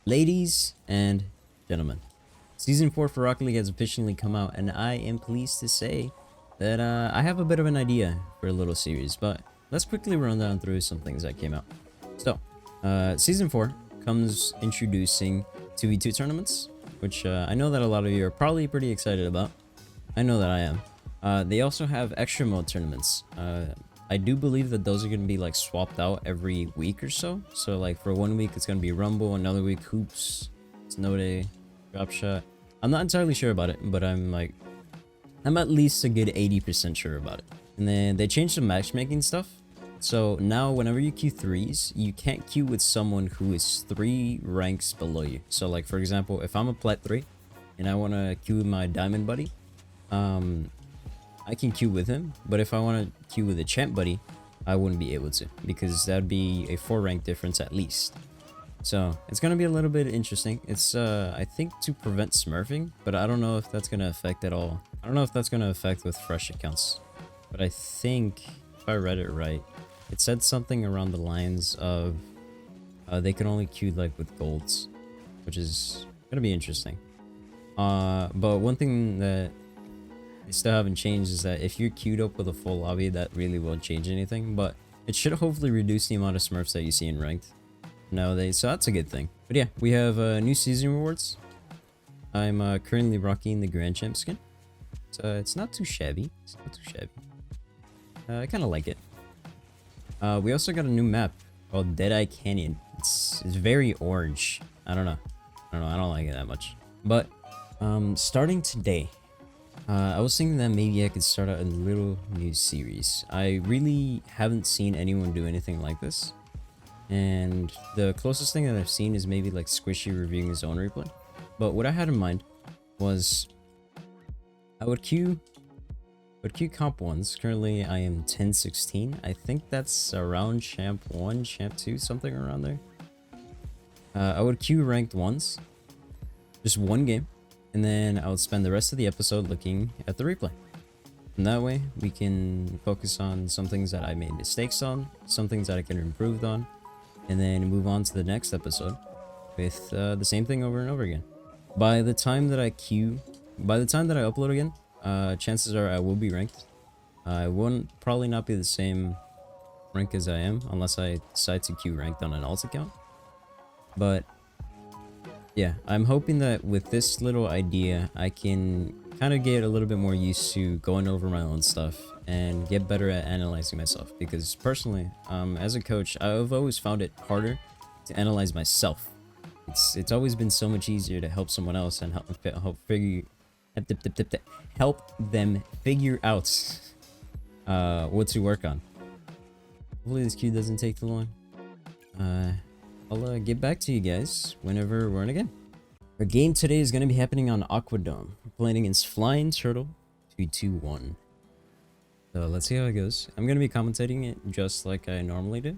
Ladies and gentlemen, Season 4 for Rocket League has officially come out, and I am pleased to say that I have a bit of an idea for a little series, but let's quickly run down through some things that came out. So, Season 4 comes introducing 2v2 tournaments, which I know that a lot of you are probably pretty excited about. I know that I am. They also have extra mode tournaments. I do believe that those are going to be like swapped out every week or so. So like for 1 week it's going to be Rumble, another week Hoops, Snow Day, Drop Shot. I'm not entirely sure about it, but I'm at least a good 80% sure about it. And then they changed the matchmaking stuff. So now whenever you queue threes, you can't queue with someone who is 3 ranks below you. So like for example, if I'm a Plat 3 and I want to queue with my Diamond buddy, I can queue with him, but if I want to queue with a champ buddy, I wouldn't be able to, because that'd be a 4 rank difference at least. So it's gonna be a little bit interesting. It's I think to prevent smurfing, but I don't know if that's gonna affect at all. I don't know if that's gonna affect with fresh accounts, but I think if I read it right, it said something around the lines of they can only queue like with golds, which is gonna be interesting. But one thing that they still haven't changed is that if you're queued up with a full lobby, that really won't change anything, but it should hopefully reduce the amount of smurfs that you see in ranked nowadays, so that's a good thing. But yeah, we have new season rewards. I'm currently rocking the Grand Champ skin, so it's not too shabby. It's not too shabby. I kind of like it. We also got a new map called Deadeye Canyon. It's very orange. I don't know. I don't like it that much. But starting today, I was thinking that maybe I could start out a little new series. I really haven't seen anyone do anything like this. And the closest thing that I've seen is maybe like Squishy reviewing his own replay. But what I had in mind was I would queue comp 1s. Currently I am 10-16. I think that's around champ 1, champ 2, something around there. I would queue ranked 1s. Just one game. And then I would spend the rest of the episode looking at the replay. And that way, we can focus on some things that I made mistakes on, some things that I can improve on, and then move on to the next episode with the same thing over and over again. By the time that I upload again, chances are I will be ranked. I won't probably not be the same rank as I am, unless I decide to queue ranked on an alt account. But yeah, I'm hoping that with this little idea, I can kind of get a little bit more used to going over my own stuff and get better at analyzing myself. Because personally, as a coach, I've always found it harder to analyze myself. It's always been so much easier to help someone else and help them figure out what to work on. Hopefully this queue doesn't take too long. I'll get back to you guys whenever we're in again. Our game today is going to be happening on Aquadome. We're playing against Flying Turtle 3-2-1. So let's see how it goes. I'm going to be commentating it just like I normally do.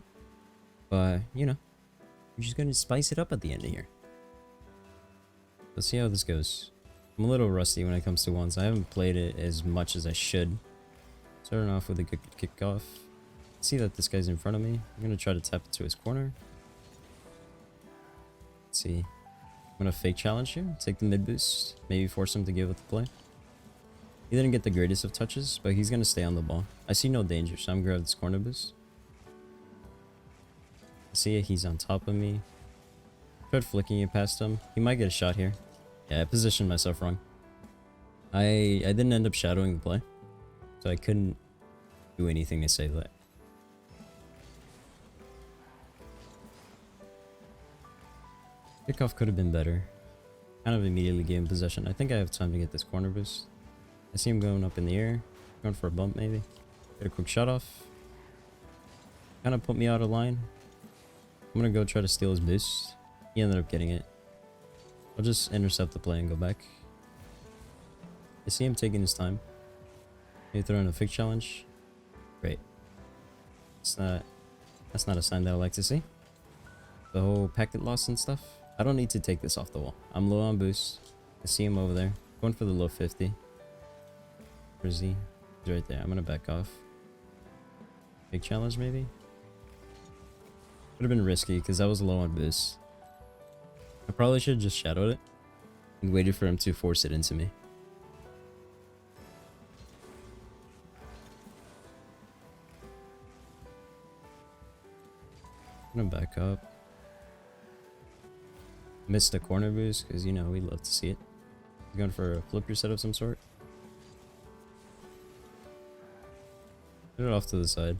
But, you know, we're just going to spice it up at the end of here. Let's see how this goes. I'm a little rusty when it comes to 1s. I haven't played it as much as I should. Starting off with a good kickoff. See that this guy's in front of me. I'm going to try to tap it to his corner. See, I'm gonna fake challenge here, take the mid boost, maybe force him to give it the play. He didn't get the greatest of touches, but he's gonna stay on the ball. I see no danger, so I'm gonna grab this corner boost. I see it, he's on top of me. Tried flicking it past him. He might get a shot here. Yeah, I positioned myself wrong. I didn't end up shadowing the play, so I couldn't do anything to save that. Kickoff could have been better. Kind of immediately gave him possession. I think I have time to get this corner boost. I see him going up in the air. Going for a bump maybe. Get a quick shot off. Kind of put me out of line. I'm going to go try to steal his boost. He ended up getting it. I'll just intercept the play and go back. I see him taking his time. Maybe throw in a fake challenge. Great. That's not a sign that I like to see. The whole packet loss and stuff. I don't need to take this off the wall. I'm low on boost. I see him over there. Going for the low 50. Where is he? He's right there. I'm gonna back off. Big challenge maybe? Would have been risky because I was low on boost. I probably should have just shadowed it and waited for him to force it into me. I'm gonna back up. Missed the corner boost because, you know, we'd love to see it. He's going for a flip reset of some sort. Put it off to the side.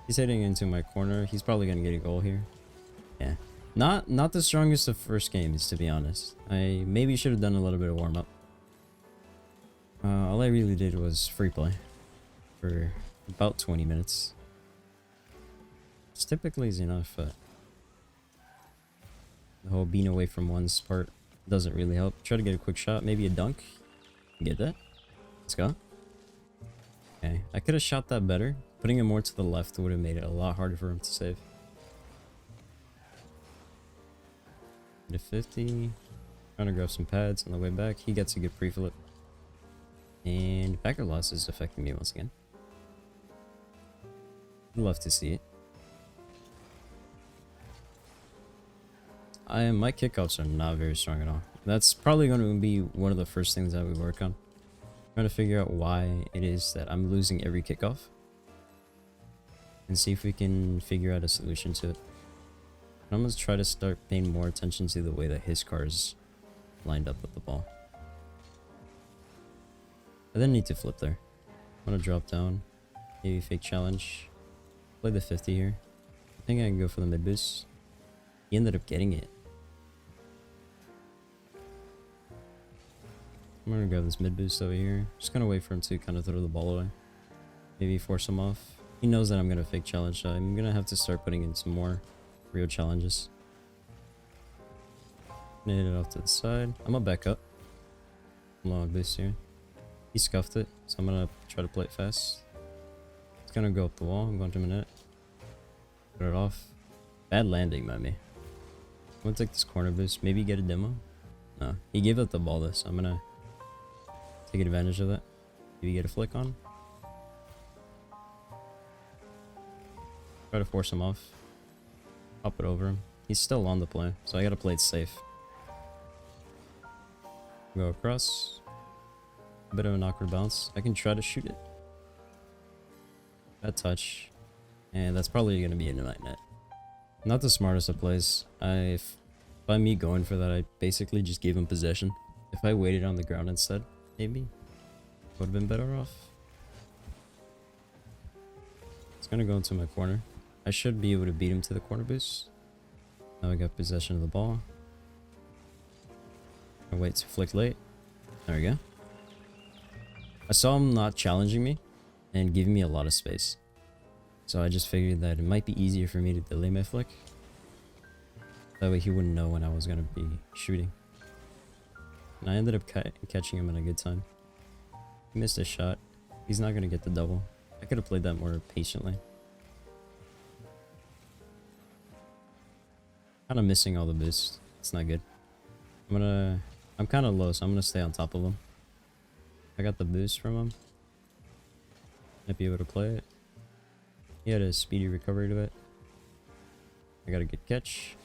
He's heading into my corner. He's probably gonna get a goal here. Yeah. Not the strongest of first games, to be honest. I maybe should have done a little bit of warm-up. All I really did was free play for about 20 minutes. Which typically is enough, but the whole being away from 1's part doesn't really help. Try to get a quick shot, maybe a dunk. Get that? Let's go. Okay, I could have shot that better. Putting him more to the left would have made it a lot harder for him to save. Hit a 50. Trying to grab some pads on the way back. He gets a good pre-flip. And backer loss is affecting me once again. I'd love to see it. My kickoffs are not very strong at all. That's probably going to be one of the first things that we work on. Trying to figure out why it is that I'm losing every kickoff. And see if we can figure out a solution to it. I'm going to try to start paying more attention to the way that his car's lined up with the ball. I then need to flip there. I'm going to drop down. Maybe fake challenge. Play the 50 here. I think I can go for the mid boost. He ended up getting it. I'm gonna grab this mid boost over here. Just gonna wait for him to kind of throw the ball away. Maybe force him off. He knows that I'm gonna fake challenge, so I'm gonna have to start putting in some more real challenges. Gonna hit it off to the side. I'm gonna back up. Long boost here. He scuffed it, so I'm gonna try to play it fast. It's gonna go up the wall. I'm going to net. Put it off. Bad landing by me. I'm gonna take this corner boost. Maybe get a demo. No, he gave up the ball though, so I'm gonna take advantage of that. Maybe get a flick on. Try to force him off. Pop it over him. He's still on the play, so I gotta play it safe. Go across. A bit of an awkward bounce. I can try to shoot it. Bad touch. And that's probably gonna be into my net. Not the smartest of plays. By me going for that, I basically just gave him possession. If I waited on the ground instead, maybe would have been better off. It's gonna go into my corner. I should be able to beat him to the corner boost. Now I got possession of the ball. I wait to flick late. There we go. I saw him not challenging me and giving me a lot of space. So I just figured that it might be easier for me to delay my flick. That way he wouldn't know when I was going to be shooting. And I ended up catching him at a good time. He missed a shot. He's not going to get the double. I could have played that more patiently. Kind of missing all the boost. It's not good. I'm kind of low, so I'm going to stay on top of him. I got the boost from him. Might be able to play it. He had a speedy recovery to it. I got a good catch.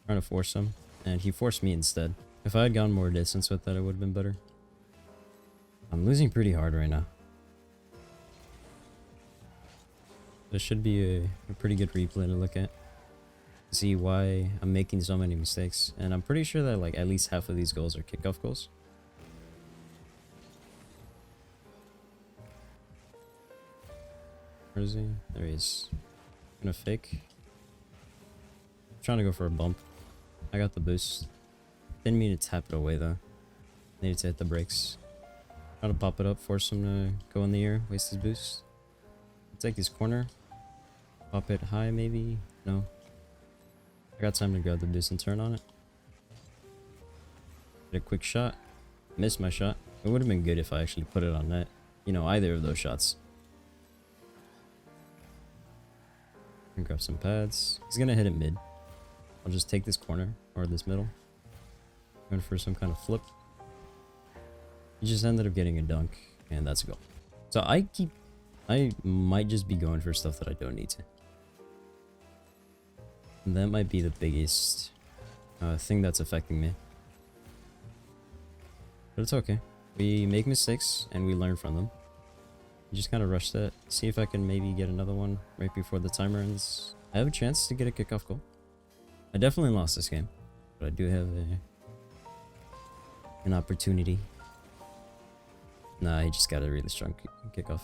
Trying to force him, and he forced me instead. If I had gone more distance with that, it would have been better. I'm losing pretty hard right now. This should be a pretty good replay to look at. See why I'm making so many mistakes. And I'm pretty sure that like at least half of these goals are kickoff goals. Where is he? There he is. I'm gonna fake. I'm trying to go for a bump. I got the boost. Didn't mean to tap it away though. Needed to hit the brakes. Try to pop it up, force him to go in the air, waste his boost. Take his corner. Pop it high maybe? No. I got time to grab the boost and turn on it. Get a quick shot. Missed my shot. It would have been good if I actually put it on net. You know, either of those shots. And grab some pads. He's gonna hit it mid. I'll just take this corner or this middle. Going for some kind of flip. He just ended up getting a dunk, and that's a goal. So I might just be going for stuff that I don't need to. And that might be the biggest thing that's affecting me. But it's okay. We make mistakes and we learn from them. Just kind of rush that. See if I can maybe get another one right before the timer ends. I have a chance to get a kickoff goal. I definitely lost this game, but I do have an opportunity. Nah, I just got a really strong kickoff.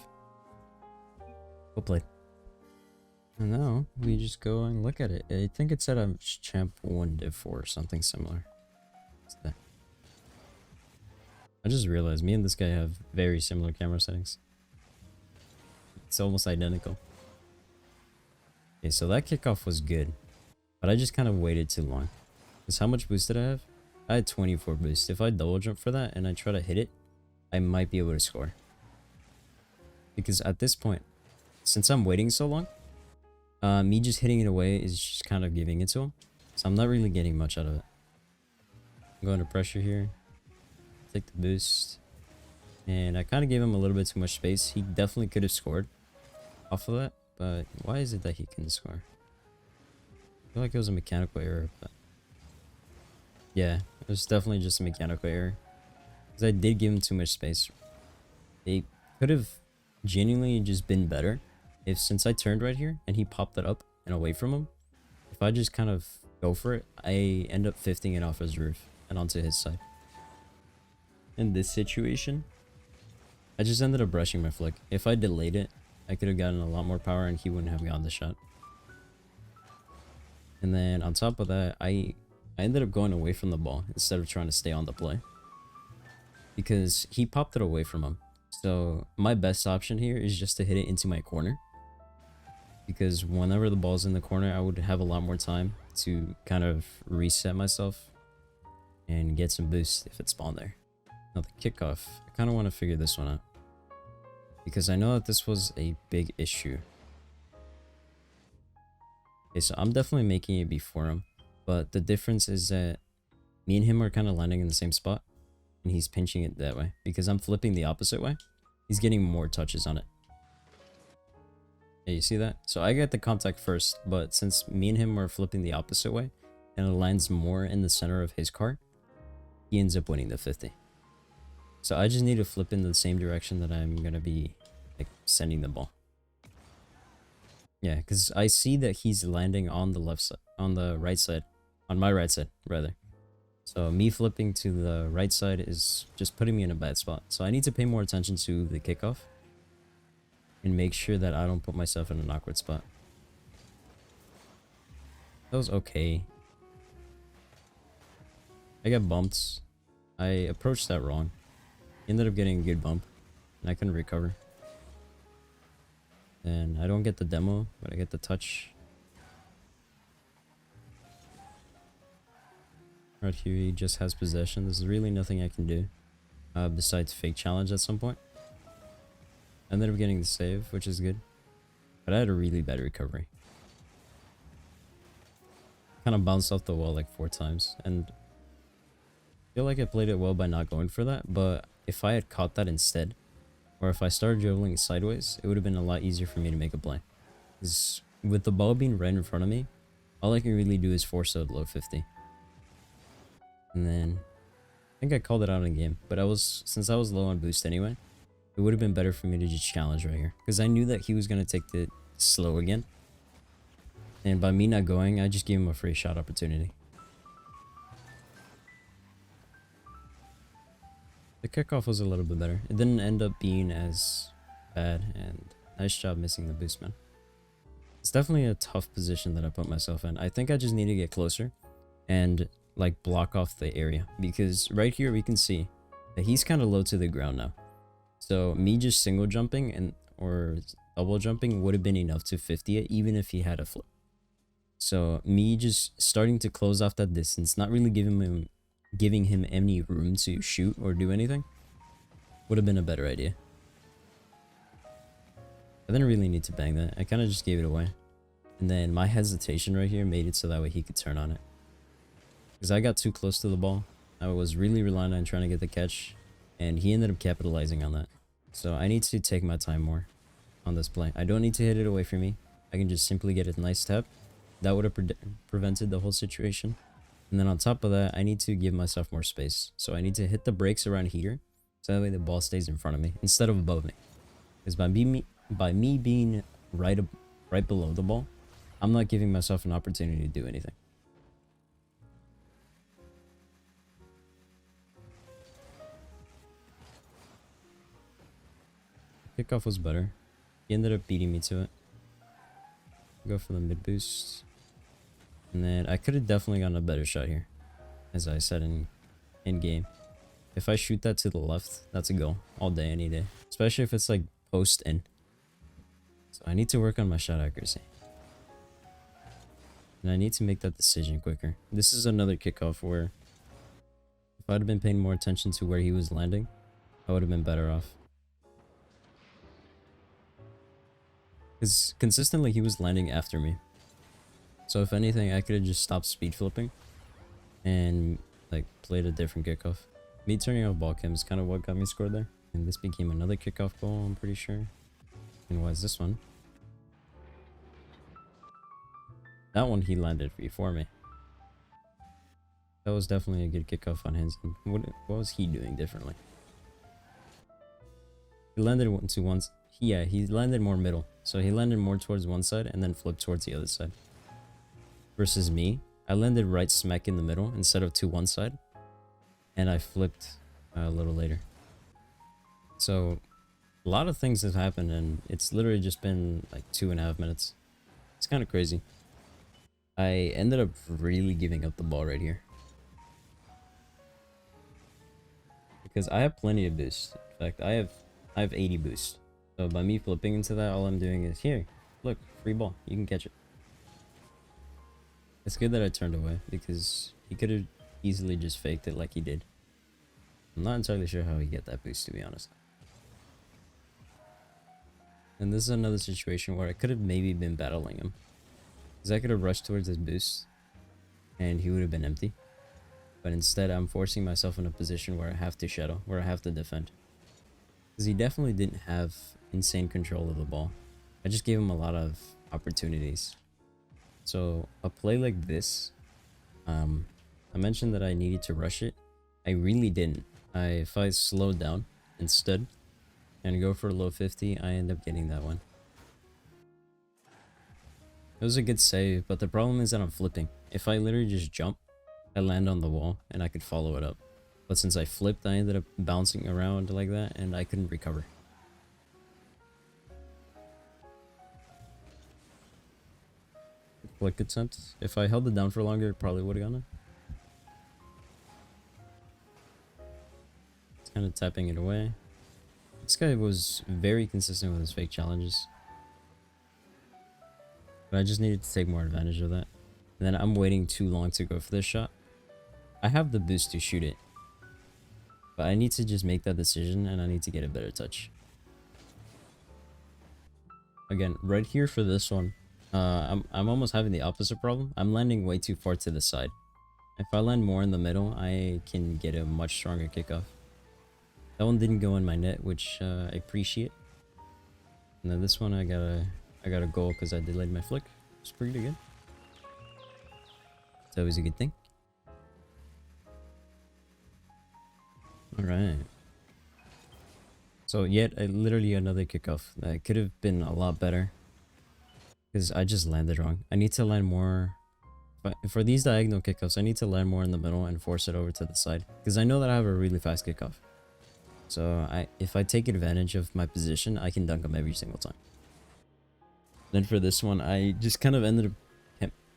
Well played. And now we just go and look at it. I think it said I'm champ 1 div 4 or something similar. What's that? I just realized me and this guy have very similar camera settings. It's almost identical. Okay, so that kickoff was good, but I just kind of waited too long. Because how much boost did I have? I had 24 boost. If I double jump for that and I try to hit it, I might be able to score. Because at this point, since I'm waiting so long, me just hitting it away is just kind of giving it to him. So I'm not really getting much out of it. I'm going to pressure here. Take the boost. And I kind of gave him a little bit too much space. He definitely could have scored off of that. But why is it that he couldn't score? I feel like it was a mechanical error. But yeah, it was definitely just a mechanical error. Because I did give him too much space. They could have genuinely just been better if, since I turned right here and he popped it up and away from him, if I just kind of go for it, I end up 50ing it off his roof and onto his side. In this situation, I just ended up brushing my flick. If I delayed it, I could have gotten a lot more power and he wouldn't have gotten the shot. And then on top of that, I ended up going away from the ball instead of trying to stay on the play. Because he popped it away from him. So my best option here is just to hit it into my corner. Because whenever the ball's in the corner, I would have a lot more time to kind of reset myself and get some boost if it spawned there. Now the kickoff, I kind of want to figure this one out. Because I know that this was a big issue. Okay, so I'm definitely making it before him. But the difference is that me and him are kind of landing in the same spot. And he's pinching it that way. Because I'm flipping the opposite way, he's getting more touches on it. Yeah, you see that? So I get the contact first, but since me and him are flipping the opposite way, and it lands more in the center of his car, he ends up winning the 50. So I just need to flip in the same direction that I'm going to be like sending the ball. Yeah, because I see that he's landing on the left side, on the right side, on my right side, rather. So me flipping to the right side is just putting me in a bad spot. So I need to pay more attention to the kickoff and make sure that I don't put myself in an awkward spot. That was okay. I got bumped. I approached that wrong. Ended up getting a good bump and I couldn't recover. And I don't get the demo, but I get the touch. Right here, he just has possession. There's really nothing I can do besides fake challenge at some point. I ended up getting the save, which is good. But I had a really bad recovery. Kind of bounced off the wall like 4 times. And I feel like I played it well by not going for that. But if I had caught that instead, or if I started dribbling sideways, it would have been a lot easier for me to make a play. Because with the ball being right in front of me, all I can really do is force a low 50. And then I think I called it out in game, but since I was low on boost anyway, it would have been better for me to just challenge right here, because I knew that he was going to take the slow again, and by me not going, I just gave him a free shot opportunity. The kickoff was a little bit better. It didn't end up being as bad, and nice job missing the boost, man. It's definitely a tough position that I put myself in. I think I just need to get closer and like block off the area, because right here we can see that he's kind of low to the ground now. So me just single jumping or double jumping would have been enough to 50 it, even if he had a flip. So me just starting to close off that distance, not really giving him any room to shoot or do anything, would have been a better idea. I didn't really need to bang that. I kind of just gave it away. And then my hesitation right here made it so that way he could turn on it. Because I got too close to the ball. I was really relying on trying to get the catch, and he ended up capitalizing on that. So I need to take my time more on this play. I don't need to hit it away from me. I can just simply get a nice tap That would have prevented the whole situation. And then on top of that, I need to give myself more space. So I need to hit the brakes around here, so that way the ball stays in front of me instead of above me. Because by me being right below the ball, I'm not giving myself an opportunity to do anything. Kickoff was better. He ended up beating me to it. Go for the mid boost. And then I could have definitely gotten a better shot here, as I said in game. If I shoot that to the left, that's a goal all day, any day. Especially if it's like post in. So I need to work on my shot accuracy. And I need to make that decision quicker. This is another kickoff where if I'd have been paying more attention to where he was landing, I would have been better off. Because consistently he was landing after me. So if anything, I could have just stopped speed flipping and like played a different kickoff. Me turning off ball cam is kind of what got me scored there. And this became another kickoff goal, I'm pretty sure. And why is this one? That one he landed before me. That was definitely a good kickoff on his end. What was he doing differently? He landed to one. Yeah, he landed more middle. So he landed more towards one side and then flipped towards the other side. Versus me, I landed right smack in the middle instead of to one side. And I flipped a little later. So a lot of things have happened and it's literally just been like 2.5 minutes. It's kind of crazy. I ended up really giving up the ball right here. Because I have plenty of boost. In fact, I have 80 boost. So by me flipping into that, all I'm doing is, here, look, free ball. You can catch it. It's good that I turned away because he could have easily just faked it like he did. I'm not entirely sure how he get that boost, to be honest. And this is another situation where I could have maybe been battling him. Because I could have rushed towards his boost and he would have been empty. But instead, I'm forcing myself in a position where I have to shadow, where I have to defend. Because he definitely didn't have insane control of the ball. I just gave him a lot of opportunities. So a play like this, I mentioned that I needed to rush it. I really didn't. If I slowed down instead and go for a low 50, I end up getting that one. It was a good save, but the problem is that I'm flipping. If I literally just jump, I land on the wall and I could follow it up. But since I flipped, I ended up bouncing around like that and I couldn't recover. Flick attempt. If I held it down for longer, it probably would have gone in. It's kind of tapping it away. This guy was very consistent with his fake challenges. But I just needed to take more advantage of that. And then I'm waiting too long to go for this shot. I have the boost to shoot it. But I need to just make that decision and I need to get a better touch. Again, right here for this one, I'm almost having the opposite problem. I'm landing way too far to the side. If I land more in the middle, I can get a much stronger kickoff. That one didn't go in my net, which I appreciate. And then this one, I got a goal because I delayed my flick. It's pretty good. It's always a good thing. Alright. So yet, literally another kickoff. That could have been a lot better. Because I just landed wrong. I need to land more. But for these diagonal kickoffs, I need to land more in the middle and force it over to the side. Because I know that I have a really fast kickoff. So if I take advantage of my position, I can dunk them every single time. Then for this one, I just kind of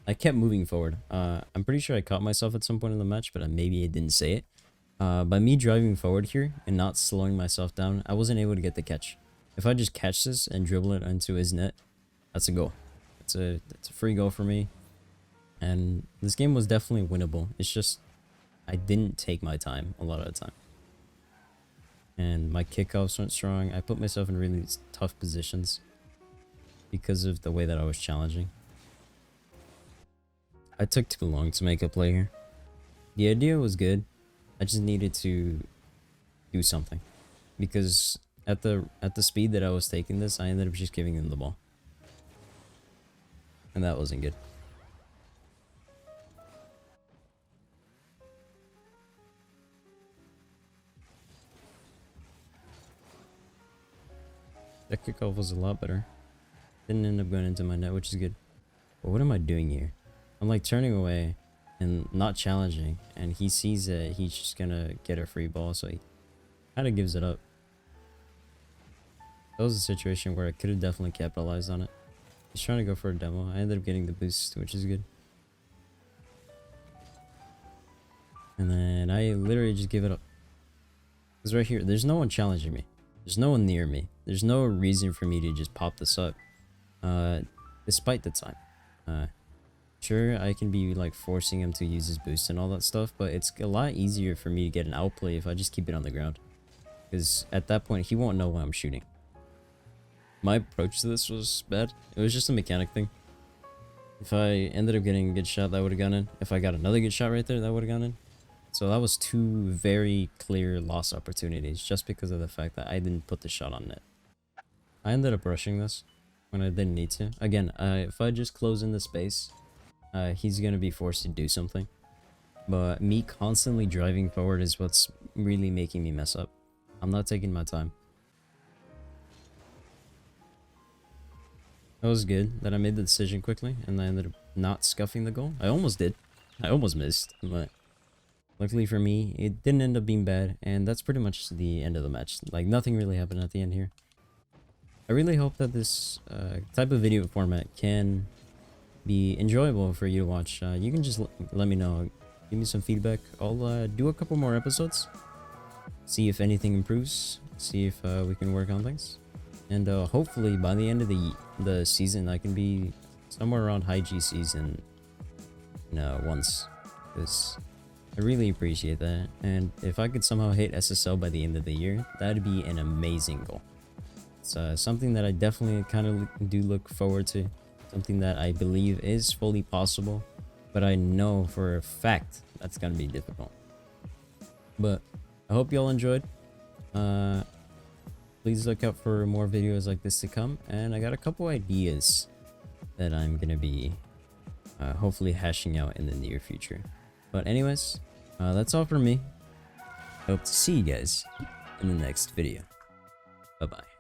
I kept moving forward. I'm pretty sure I caught myself at some point in the match, but maybe I didn't say it. By me driving forward here and not slowing myself down, I wasn't able to get the catch. If I just catch this and dribble it into his net, that's a goal. It's a free goal for me. And this game was definitely winnable. It's just I didn't take my time a lot of the time. And my kickoffs weren't strong. I put myself in really tough positions because of the way that I was challenging. I took too long to make a play here. The idea was good. I just needed to do something. Because at the speed that I was taking this, I ended up just giving him the ball. And that wasn't good. That kickoff was a lot better. Didn't end up going into my net, which is good. But what am I doing here? I'm like turning away and not challenging, and he sees that he's just gonna get a free ball, so he kind of gives it up. That was a situation where I could have definitely capitalized on it. He's trying to go for a demo. I ended up getting the boost, which is good. And then I literally just give it up. Because right here, there's no one challenging me. There's no one near me. There's no reason for me to just pop this up. Despite the time. Sure, I can be like forcing him to use his boost and all that stuff, but it's a lot easier for me to get an outplay if I just keep it on the ground. Because at that point, he won't know why I'm shooting. My approach to this was bad. It was just a mechanic thing. If I ended up getting a good shot, that would have gone in. If I got another good shot right there, that would have gone in. So that was two very clear loss opportunities just because of the fact that I didn't put the shot on net. I ended up rushing this when I didn't need to. Again, if I just close in the space, he's going to be forced to do something. But me constantly driving forward is what's really making me mess up. I'm not taking my time. That was good that I made the decision quickly and I ended up not scuffing the goal. I almost did. I almost missed, but luckily for me, it didn't end up being bad, and that's pretty much the end of the match. Like, nothing really happened at the end here. I really hope that this type of video format can be enjoyable for you to watch. You can just let me know. Give me some feedback. I'll do a couple more episodes. See if anything improves. See if we can work on things. And hopefully by the end of the season, I can be somewhere around high G season once. Because I really appreciate that. And if I could somehow hit SSL by the end of the year, that'd be an amazing goal. It's something that I definitely kind of do look forward to. Something that I believe is fully possible. But I know for a fact that's going to be difficult. But I hope y'all enjoyed. Please look out for more videos like this to come. And I got a couple ideas that I'm going to be hopefully hashing out in the near future. But anyways, that's all from me. Hope to see you guys in the next video. Bye-bye.